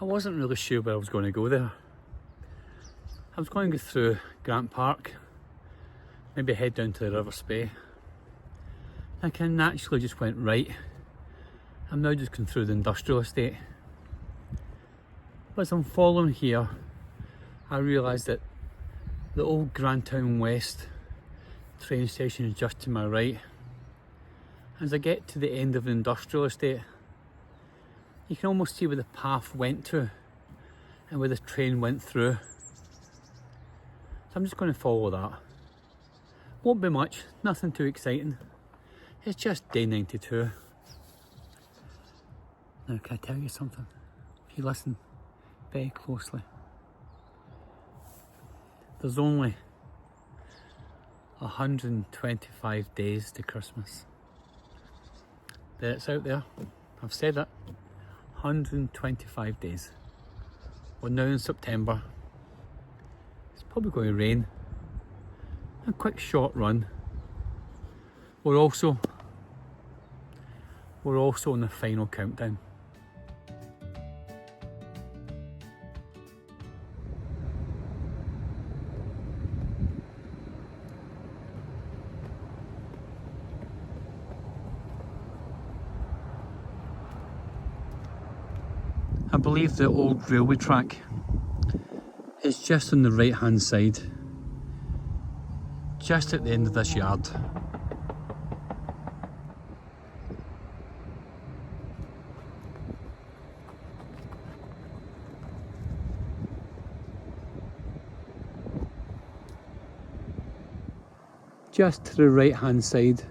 I wasn't really sure where I was going to go there. I was going to go through Grant Park, maybe head down to the River Spey. I kind of naturally just went right. I'm now just going through the industrial estate. But as I'm following here, I realised that the old Grantown West train station is just to my right. As I get to the end of the industrial estate, you can almost see where the path went to and where the train went through. So I'm just going to follow that. Won't be much, nothing too exciting. It's just day 92. Now can I tell you something? If you listen very closely. There's only 125 days to Christmas. There it's out there. I've said it. 125 days. We're now in September. It's probably going to rain. A quick short run. We're also on the final countdown. I believe the old railway track is just on the right hand side, just at the end of this yard. Just to the right hand side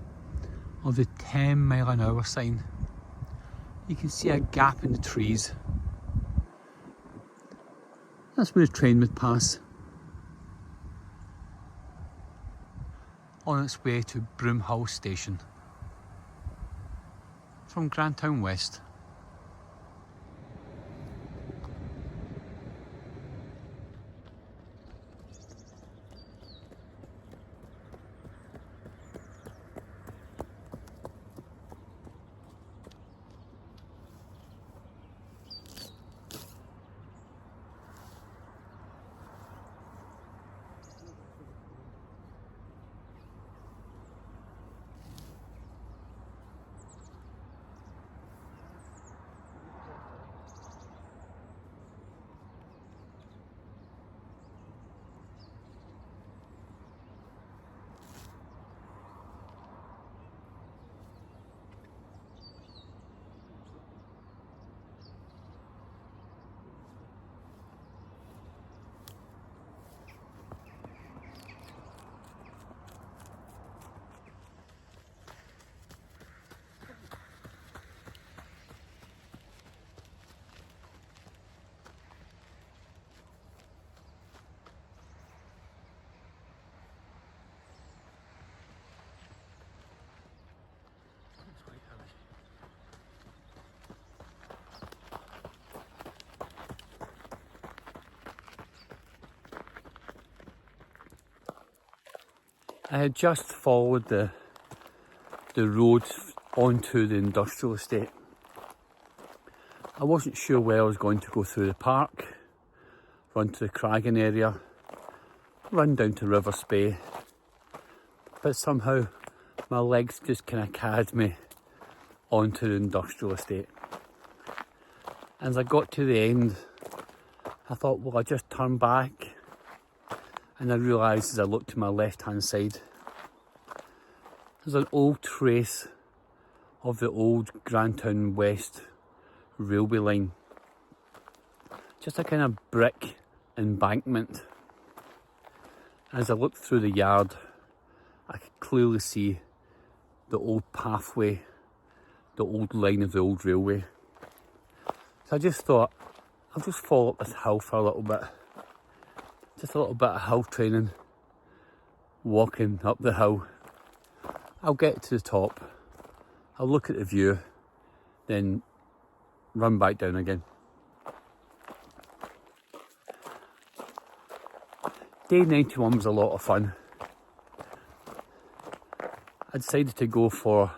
of the 10-mile-an-hour sign, you can see a gap in the trees. That's where the train would pass on its way to Broomhill Station from Grantown West. I had just followed the road onto the industrial estate. I wasn't sure where I was going to go through the park, run to the Craggin area, run down to River Spey, but somehow my legs just kind of carried me onto the industrial estate. As I got to the end, I thought, well, I just turn back. And I realised as I looked to my left hand side, there's an old trace of the old Grantown West railway line. Just a kind of brick embankment. As I looked through the yard, I could clearly see the old pathway, the old line of the old railway. So I just thought, I'll just follow up this hill for a little bit. Just a little bit of hill training, walking up the hill. I'll get to the top, I'll look at the view, then run back down again. Day 91 was a lot of fun. I decided to go for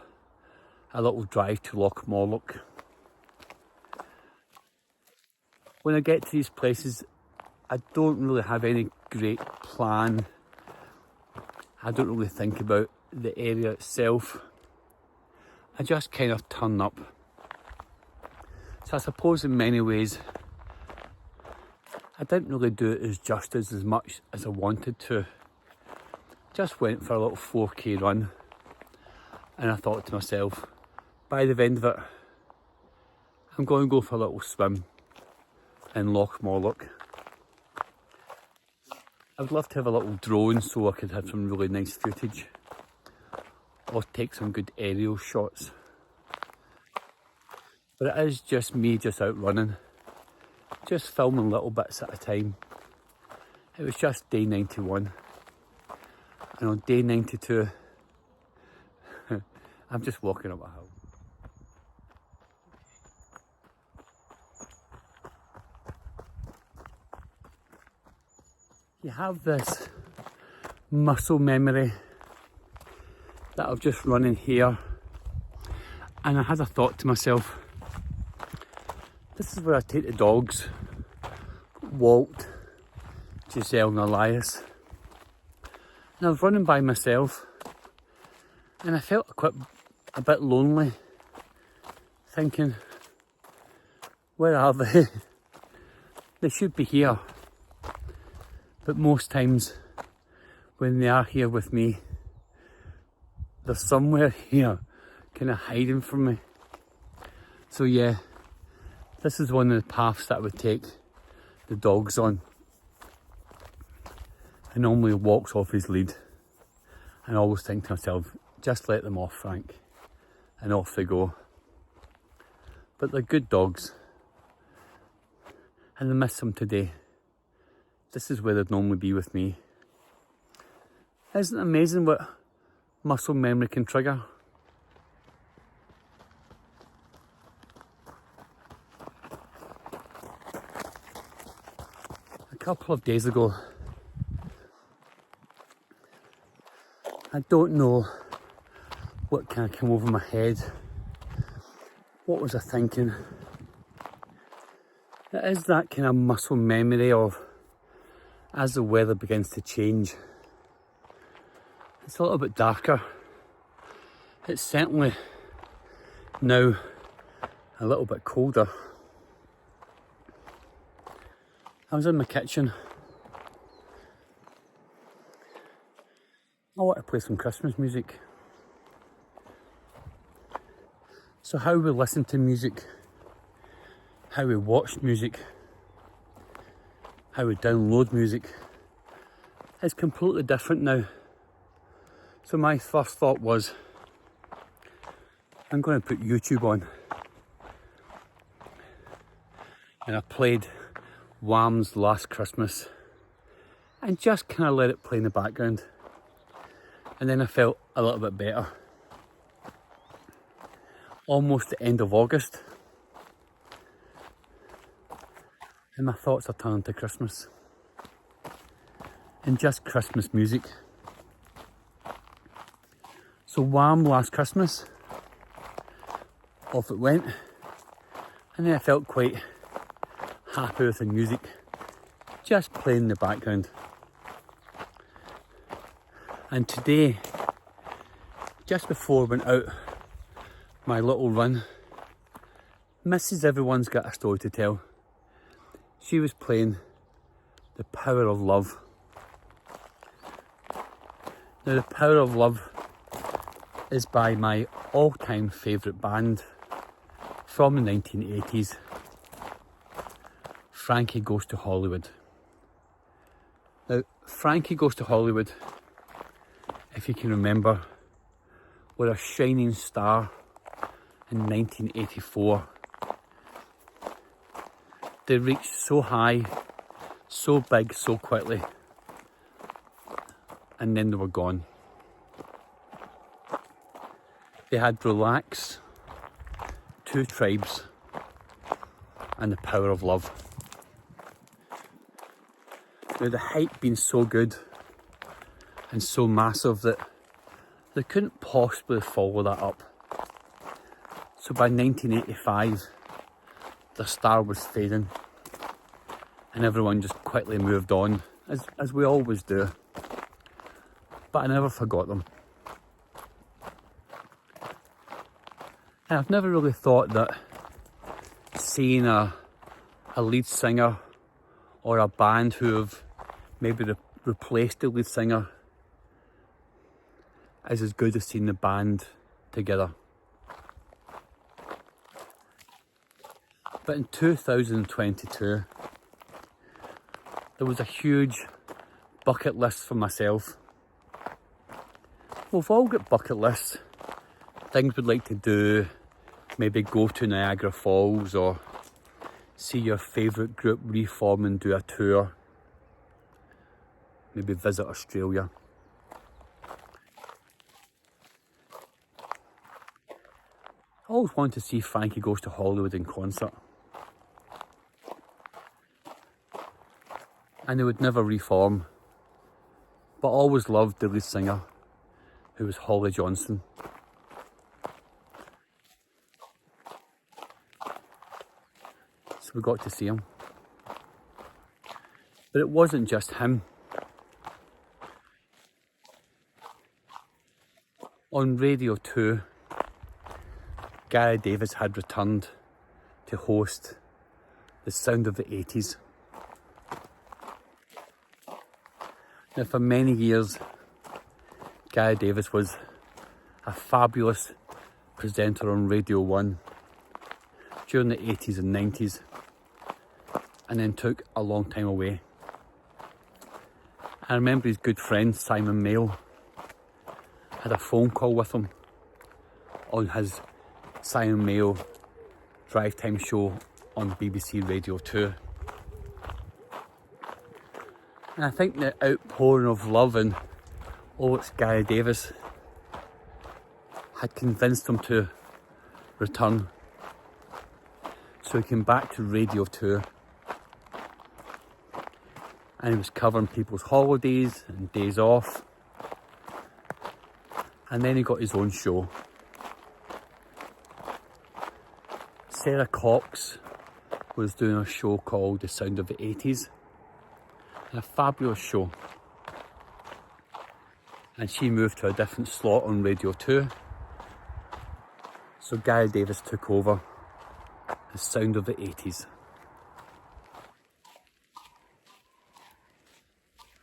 a little drive to Loch Morlock. when I get to these places, I don't really have any great plan. I don't really think about the area itself. I just kind of turn up. So I suppose in many ways, I didn't really do it as justice as much as I wanted to. Just went for a little 4k run, and I thought to myself, by the end of it, I'm going to go for a little swim in Loch Morlock. I'd love to have a little drone so I could have some really nice footage, or take some good aerial shots. But it is just me just out running, just filming little bits at a time. It was just day 91, and on day 92 I'm just walking up a hill. You have this muscle memory that of just running here, and I had a thought to myself, this is where I take the dogs, Walt, Giselle and Elias, and I was running by myself, and I felt a bit lonely, thinking, where are they? They should be here. But most times when they are here with me, they're somewhere here, kind of hiding from me. So yeah, this is one of the paths that I would take the dogs on. I normally walks off his lead, and I always think to myself, just let them off, Frank, and off they go. But they're good dogs, and I miss them today. This is where they'd normally be with me. Isn't it amazing what muscle memory can trigger? A couple of days ago, I don't know what kind of came over my head. What was I thinking? It is that kind of muscle memory of, as the weather begins to change, it's a little bit darker. It's certainly now a little bit colder. I was in my kitchen. I want to play some Christmas music. So how we listen to music, how we watch music, how we download music is completely different now. So my first thought was, I'm going to put YouTube on. And I played Wham's Last Christmas and just kind of let it play in the background. And then I felt a little bit better. Almost the end of August, and my thoughts are turning to Christmas and just Christmas music. So Wham! Last Christmas, off it went, and then I felt quite happy with the music just playing in the background. And today, just before I went out my little run, Mrs. Everyone's got a story to tell. She was playing The Power of Love. Now, The Power of Love is by my all-time favourite band from the 1980s, Frankie Goes to Hollywood. Now, Frankie Goes to Hollywood, if you can remember, were a shining star in 1984. They reached so high, so big, so quickly, and then they were gone. They had Relax, Two Tribes, and The Power of Love. Now, the hype being so good and so massive that they couldn't possibly follow that up. So by 1985, the star was fading. and everyone just quickly moved on, as we always do. But I never forgot them. And I've never really thought that seeing a lead singer or a band who have maybe replaced the lead singer is as good as seeing the band together. But in 2022, there was a huge bucket list for myself. We've all got bucket lists, things we'd like to do, maybe go to Niagara Falls or see your favourite group reform and do a tour, maybe visit Australia. I always wanted to see Frankie Goes to Hollywood in concert. And they would never reform, but always loved the lead singer, who was Holly Johnson. So we got to see him. But it wasn't just him. On Radio 2, Gary Davies had returned to host the Sound of the 80s. Now, for many years, Gary Davies was a fabulous presenter on Radio 1 during the 80s and 90s, and then took a long time away. I remember his good friend Simon Mayle had a phone call with him on his Simon Mayle drive time show on BBC Radio 2. And I think the outpouring of love and, oh, it's Gary Davies, had convinced him to return. So he came back to Radio 2 and he was covering people's holidays and days off. And then he got his own show. Sarah Cox was doing a show called The Sound of the 80s. A fabulous show. And she moved to a different slot on Radio 2. So Gary Davies took over The Sound of the 80s.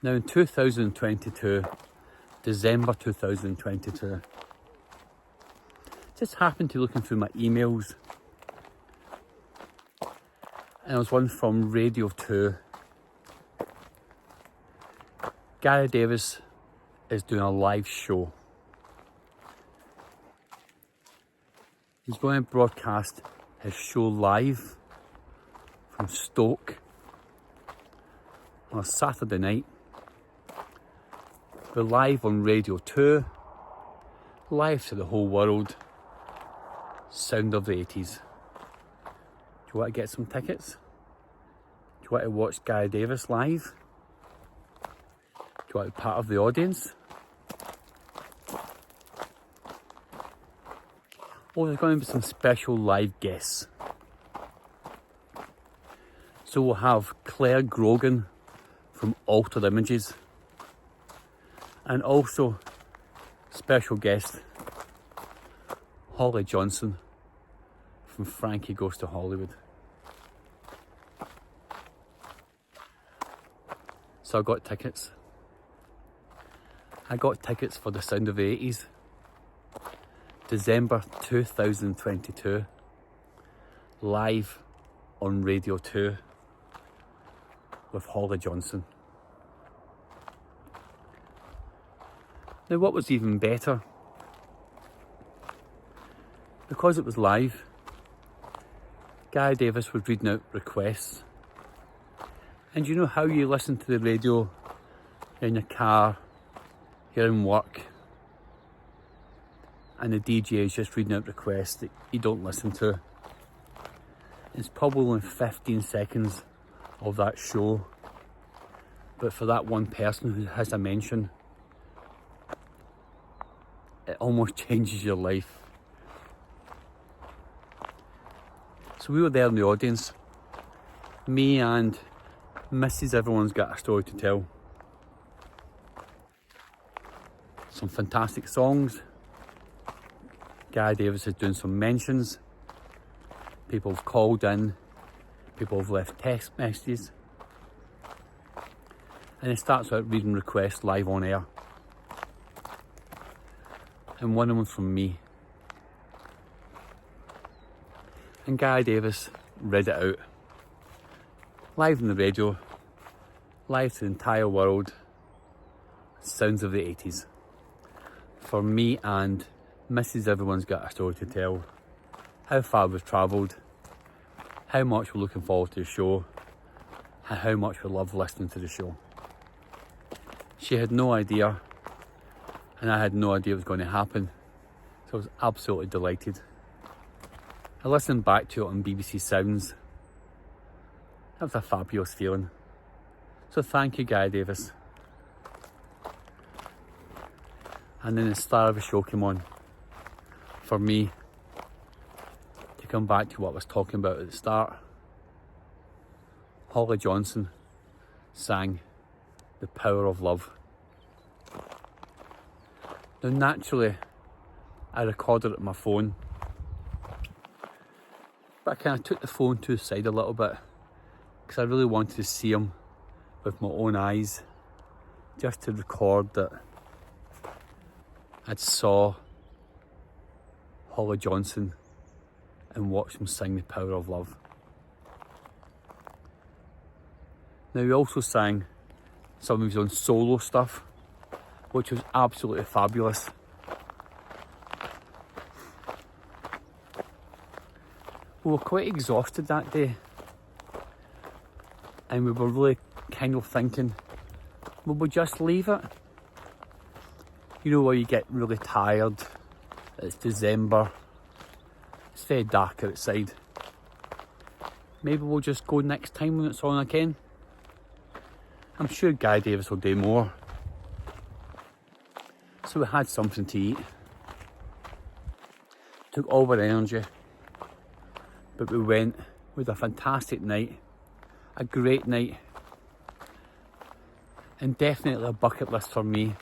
Now in 2022, December 2022, just happened to be looking through my emails, and there was one from Radio 2. Gary Davies is doing a live show. He's going to broadcast his show live from Stoke on a Saturday night. We're live on Radio 2, live to the whole world. Sound of the 80s. Do you want to get some tickets? Do you want to watch Gary Davies live? Do you want to be part of the audience? Oh, there's going to be some special live guests. So we'll have Claire Grogan from Altered Images, and also special guest Holly Johnson from Frankie Goes to Hollywood. So I got tickets. I got tickets for the Sound of the 80s, December 2022, live on Radio 2 with Holly Johnson. Now, what was even better, because it was live, Gary Davies was reading out requests. And you know how you listen to the radio, you're in your car, you're in work, and the DJ is just reading out requests that you don't listen to. It's probably only 15 seconds of that show, but for that one person who has a mention, it almost changes your life. So we were there in the audience, me and Mrs. Everyone's got a story to tell. Some fantastic songs. Gary Davies is doing some mentions. People have called in. People have left text messages. And it starts out reading requests live on air. And one of them from me. And Gary Davies read it out. Live on the radio. Live to the entire world. Sounds of the 80s. For me and Mrs. Everyone's got a story to tell. How far we've travelled. How much we're looking forward to the show. And how much we love listening to the show. She had no idea. And I had no idea it was going to happen. So I was absolutely delighted. I listened back to it on BBC Sounds. That was a fabulous feeling. So thank you, Gary Davies. And then the star of the show came on. For me, to come back to what I was talking about at the start. Holly Johnson sang The Power of Love. Now naturally, I recorded it on my phone. But I kind of took the phone to the side a little bit. Because I really wanted to see him with my own eyes. Just to record that I'd saw Holly Johnson and watched him sing The Power of Love. Now he also sang some of his own solo stuff, which was absolutely fabulous. We were quite exhausted that day, and we were really kind of thinking, will we just leave it? You know where you get really tired, it's December, it's very dark outside. Maybe we'll just go next time when it's on again. I'm sure Gary Davies will do more. So we had something to eat. Took all our energy. But we went with a fantastic night. A great night. And definitely a bucket list for me.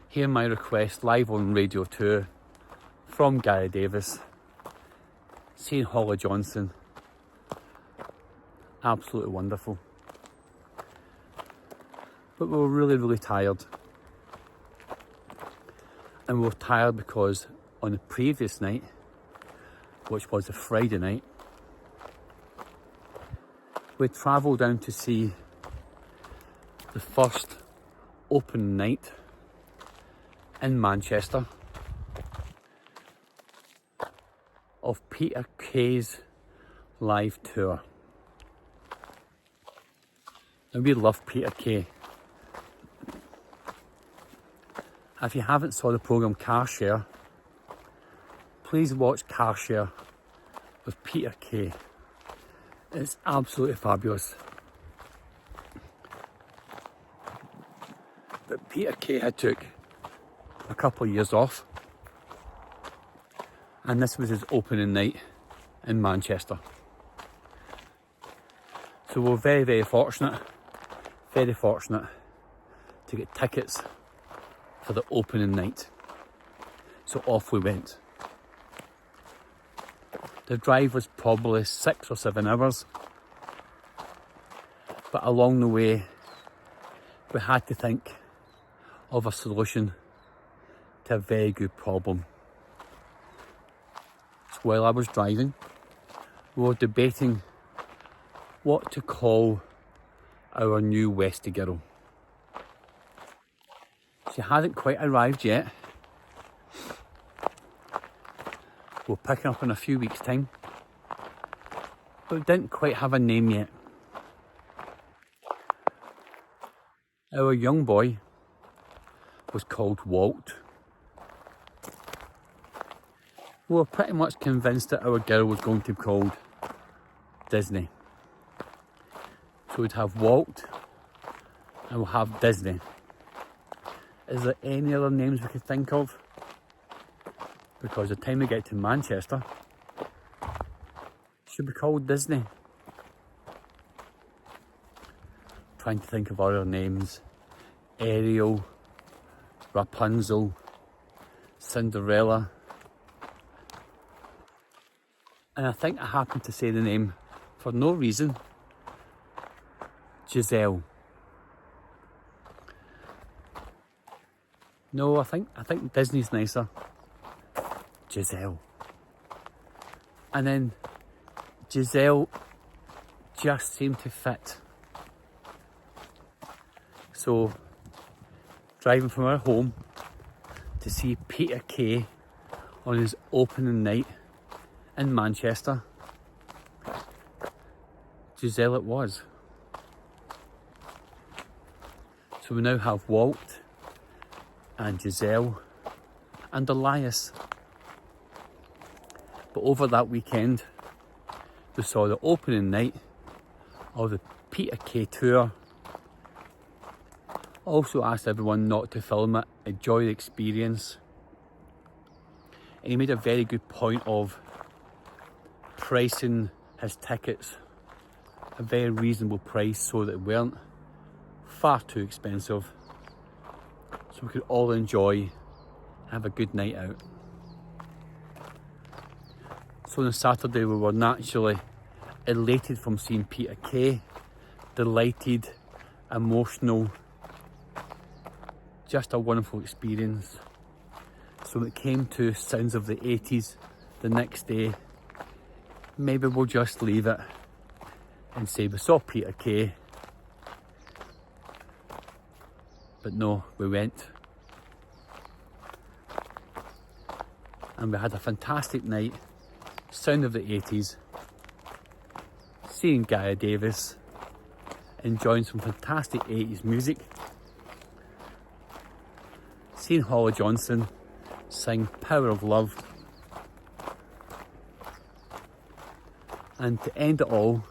Hear my request live on Radio 2 from Gary Davies. Seeing Holly Johnson. Absolutely wonderful. But we were really, really tired. And we were tired because on the previous night, which was a Friday night, we travelled down to see the first open night in Manchester of Peter Kay's live tour. And we love Peter Kay. If you haven't saw the programme Car Share, please watch Car Share with Peter Kay. It's absolutely fabulous. But Peter Kay had took a couple of years off, and this was his opening night in Manchester. So we're very, very fortunate to get tickets for the opening night. So off we went. The drive was probably 6 or 7 hours, but along the way we had to think of a solution to a very good problem. So while I was driving, we were debating what to call our new Westie girl. She hadn't quite arrived yet. We're picking up in a few weeks' time, but we didn't quite have a name yet. Our young boy was called Walt. We were pretty much convinced that our girl was going to be called Disney. So we'd have Walt and we'll have Disney. Is there any other names we could think of? Because the time we get to Manchester, it should be called Disney. trying to think of other names. Ariel, Rapunzel, Cinderella. And I think I happened to say the name for no reason. Giselle. No, I think Disney's nicer. Giselle. And then Giselle just seemed to fit. So, driving from our home to see Peter Kay on his opening night in Manchester, Giselle it was. So we now have Walt and Giselle and Elias. But over that weekend, we saw the opening night of the Peter Kay tour. Also asked everyone not to film it, enjoy the experience. And he made a very good point of pricing his tickets a very reasonable price so that they weren't far too expensive, so we could all enjoy and have a good night out. So on Saturday we were naturally elated from seeing Peter Kay, delighted, emotional, just a wonderful experience. So when it came to Sounds of the 80s the next day, maybe we'll just leave it and say we saw Peter Kay, but no, we went and we had a fantastic night. Sound of the 80s, seeing Gary Davies, enjoying some fantastic 80s music, seeing Holly Johnson sing Power of Love, and to end it all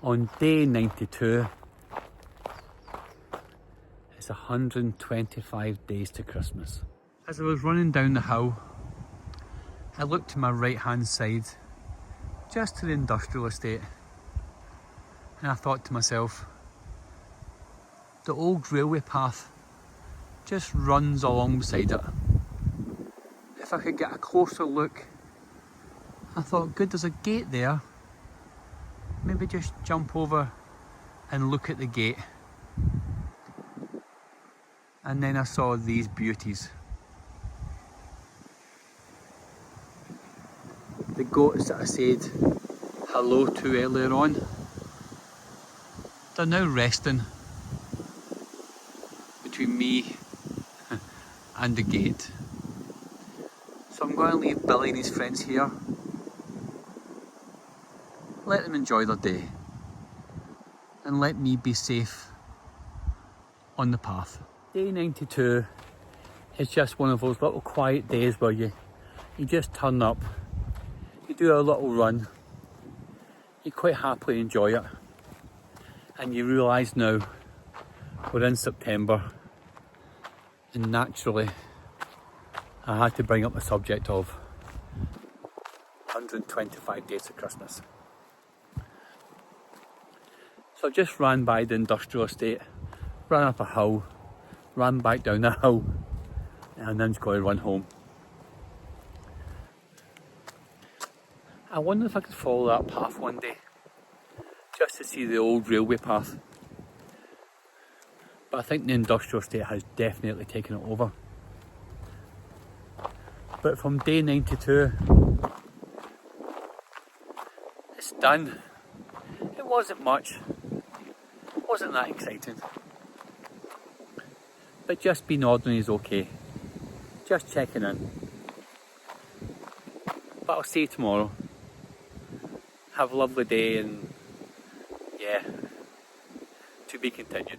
on day 92, it's 125 days to Christmas. As I was running down the hill, I looked to my right hand side, just to the industrial estate, and I thought to myself, the old railway path just runs alongside it. If I could get a closer look, I thought, good, there's a gate there. Maybe just jump over and look at the gate. And then I saw these beauties. The goats that I said hello to earlier on, they're now resting between me and the gate. So I'm going to leave Billy and his friends here. Let them enjoy their day and let me be safe on the path. Day 92 is just one of those little quiet days where you just turn up, you do a little run, you quite happily enjoy it, and you realise now we're in September, and naturally I had to bring up the subject of 125 days to Christmas. So I just ran by the industrial estate, ran up a hill, ran back down the hill, and then just going to run home. I wonder if I could follow that path one day, just to see the old railway path. But I think the industrial estate has definitely taken it over. But from day 92, it's done. It wasn't much, it wasn't that exciting. But just being ordinary is okay. Just checking in. But I'll see you tomorrow. Have a lovely day, and yeah, to be continued.